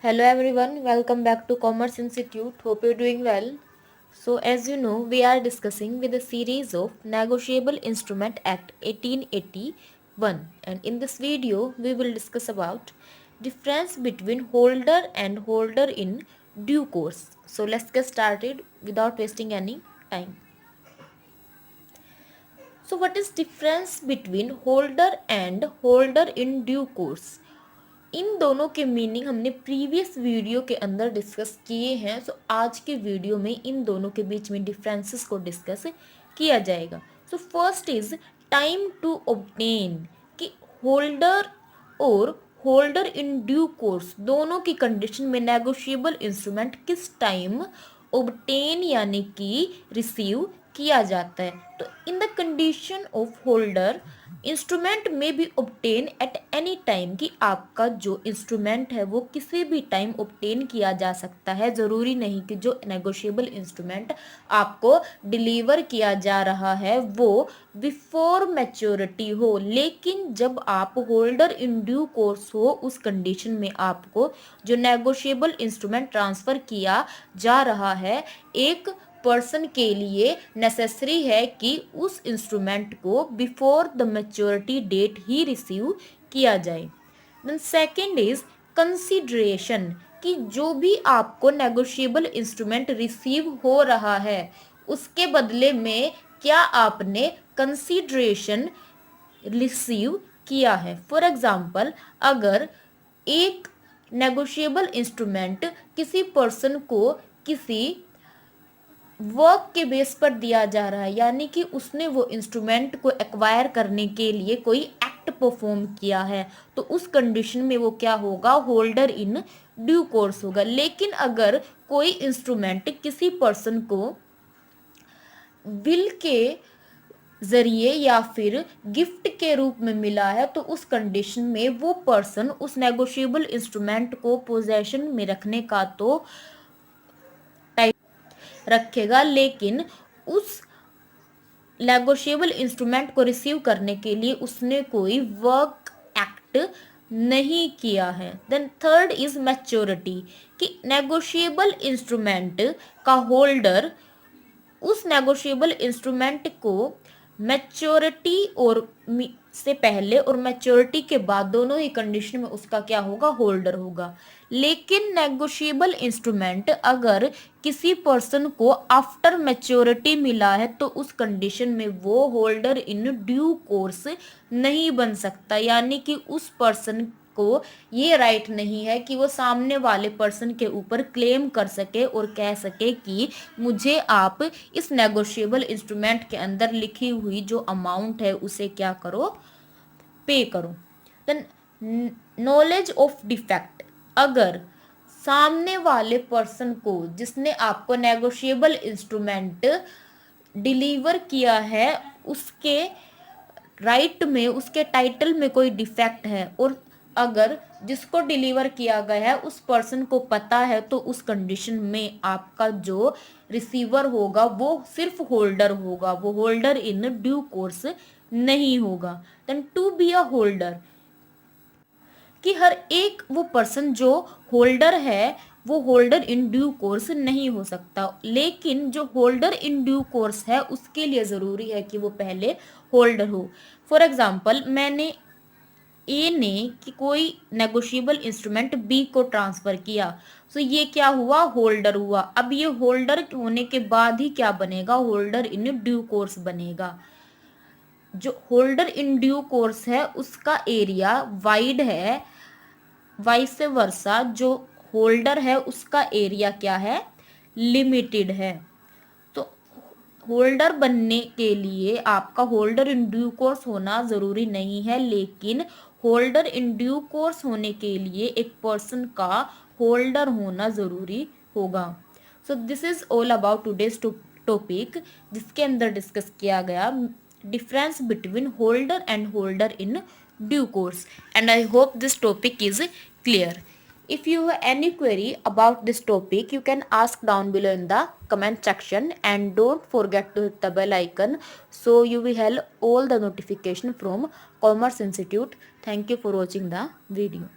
Hello everyone, welcome back to Commerce Institute. Hope you're doing well. So as you know, we are discussing with a series of Negotiable Instrument Act 1881, and in this video we will discuss about difference between holder and holder in due course. So let's get started without wasting any time. So what is difference between holder and holder in due course? इन दोनों के meaning हमने previous video के अंदर discuss किए हैं। सो आज के video में इन दोनों के बीच में डिफरेंसेस को डिस्कस किया जाएगा। So first is time to obtain, कि होल्डर और होल्डर इन ड्यू कोर्स दोनों की कंडीशन में नेगोशिएबल इंस्ट्रूमेंट किस टाइम ऑब्टेन यानी कि रिसीव किया जाता है। तो in the condition of holder instrument में भी ऑब्टेन एट एनी टाइम, कि आपका जो इंस्ट्रूमेंट है वो किसी भी टाइम ऑब्टेन किया जा सकता है। ज़रूरी नहीं कि जो नेगोशिएबल इंस्ट्रूमेंट आपको डिलीवर किया जा रहा है वो बिफोर मैच्योरिटी हो, लेकिन जब आप होल्डर इन ड्यू कोर्स हो उस कंडीशन में आपको जो नेगोशिएबल इंस्ट्रूमेंट ट्रांसफ़र किया जा रहा है एक पर्सन के लिए नेसेसरी है कि उस इंस्ट्रूमेंट को बिफोर द मैच्योरिटी डेट ही रिसीव किया जाए। देन सेकेंड इज कंसीडरेशन, कि जो भी आपको नेगोशिएबल इंस्ट्रूमेंट रिसीव हो रहा है उसके बदले में क्या आपने कंसीडरेशन रिसीव किया है। फॉर एग्जाम्पल, अगर एक नेगोशिएबल इंस्ट्रूमेंट किसी पर्सन को किसी वर्क के बेस पर दिया जा रहा है, यानी कि उसने वो इंस्ट्रूमेंट को एक्वायर करने के लिए कोई एक्ट परफॉर्म किया है, तो उस कंडीशन में वो क्या होगा, होल्डर इन ड्यू कोर्स होगा। लेकिन अगर कोई इंस्ट्रूमेंट किसी पर्सन को विल के जरिए या फिर गिफ्ट के रूप में मिला है, तो उस कंडीशन में वो पर्सन उस नेगोशिएबल इंस्ट्रूमेंट को पोजेशन में रखने का तो रखेगा, लेकिन उस नेगोशिएबल इंस्ट्रूमेंट को रिसीव करने के लिए उसने कोई वर्क एक्ट नहीं किया है। देन थर्ड इज मैच्योरिटी, कि नेगोशिएबल इंस्ट्रूमेंट का होल्डर उस नेगोशिएबल इंस्ट्रूमेंट को मैच्योरिटी और से पहले और मैच्योरिटी के बाद दोनों ही कंडीशन में उसका क्या होगा, होल्डर होगा। लेकिन नेगोशिएबल इंस्ट्रूमेंट अगर किसी पर्सन को आफ्टर मैच्योरिटी मिला है तो उस कंडीशन में वो होल्डर इन ड्यू कोर्स नहीं बन सकता, यानी कि उस पर्सन को ये राइट नहीं है कि वो सामने वाले पर्सन के ऊपर क्लेम कर सके और कह सके कि मुझे आप इस नेगोशिएबल इंस्ट्रूमेंट के अंदर लिखी हुई जो अमाउंट है उसे क्या करो, पे करो। देन नॉलेज ऑफ डिफेक्ट, अगर सामने वाले पर्सन को जिसने आपको नेगोशिएबल इंस्ट्रूमेंट डिलीवर किया है उसके राइट में, उसके टाइटल में कोई डिफेक्ट है और अगर जिसको डिलीवर किया गया है उस पर्सन को पता है, तो उस कंडीशन में आपका जो रिसीवर होगा वो सिर्फ होल्डर होगा, वो होल्डर इन ड्यू कोर्स नहीं होगा। Then to be a holder, कि हर एक वो पर्सन जो होल्डर है वो होल्डर इन ड्यू कोर्स नहीं हो सकता, लेकिन जो होल्डर इन ड्यू कोर्स है उसके लिए ज़रूरी है कि वो पहले होल्डर हो। फॉर एग्जाम्पल, मैंने ए ने कि कोई नेगोशिएबल इंस्ट्रूमेंट बी को ट्रांसफ़र किया, सो ये क्या हुआ, होल्डर हुआ। अब ये होल्डर होने के बाद ही क्या बनेगा, होल्डर इन ड्यू कोर्स बनेगा। जो होल्डर इन ड्यू कोर्स है उसका एरिया वाइड है, वाइस वर्सा जो होल्डर है उसका एरिया क्या है, लिमिटेड है। तो होल्डर बनने के लिए आपका होल्डर इन ड्यू कोर्स होना ज़रूरी नहीं है, लेकिन होल्डर इन ड्यू कोर्स होने के लिए एक पर्सन का होल्डर होना ज़रूरी होगा। So this is all about today's topic, जिसके अंदर डिस्कस किया गया difference between holder and holder in due course, and I hope this topic is clear. If you have any query about this topic, you can ask down below in the comment section, and don't forget to hit the bell icon so you will have all the notification from Commerce Institute. Thank you for watching the video.